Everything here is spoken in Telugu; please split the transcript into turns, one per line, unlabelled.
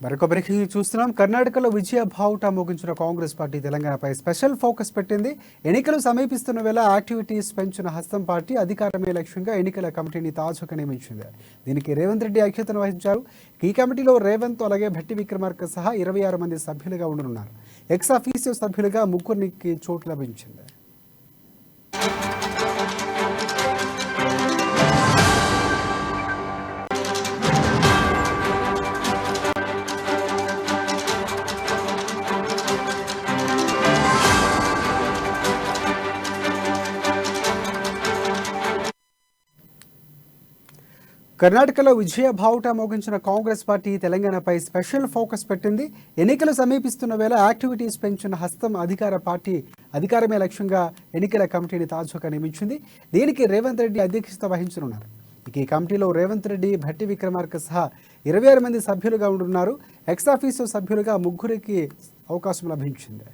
మరొక బ్రేకింగ్ చూస్తున్నాం. కర్ణాటకలో విజయ బావుటా మోగించిన కాంగ్రెస్ పార్టీ తెలంగాణపై స్పెషల్ ఫోకస్ పెట్టింది. ఎన్నికలు సమీపిస్తున్న వేళ యాక్టివిటీస్ పెంచిన హస్తం పార్టీ అధికారమే లక్ష్యంగా ఎన్నికల కమిటీని తాజాగా నియమించింది. దీనికి రేవంత్ రెడ్డి అధ్యక్షతన వహించారు. ఈ కమిటీలో రేవంత్ అలాగే భట్టి విక్రమార్క సహా 26 మంది సభ్యులుగా ఉండనున్నారు. ఎక్స్ అఫీసియో సభ్యులుగా ముగ్గురికి చోటు లభించింది. కర్ణాటకలో విజయ బావుటా మోగించిన కాంగ్రెస్ పార్టీ తెలంగాణపై స్పెషల్ ఫోకస్ పెట్టింది. ఎన్నికలు సమీపిస్తున్న వేళ యాక్టివిటీస్ పెంచిన హస్తం అధికారమే లక్ష్యంగా ఎన్నికల కమిటీని తాజాగా నియమించింది. దీనికి రేవంత్ రెడ్డి అధ్యక్షత వహించనున్నారు. ఇక ఈ కమిటీలో రేవంత్ రెడ్డి, భట్టి విక్రమార్క సహా 26 మంది సభ్యులుగా ఉండనున్నారు. ఎక్స్ ఆఫీసో సభ్యులుగా ముగ్గురికి అవకాశం లభించింది.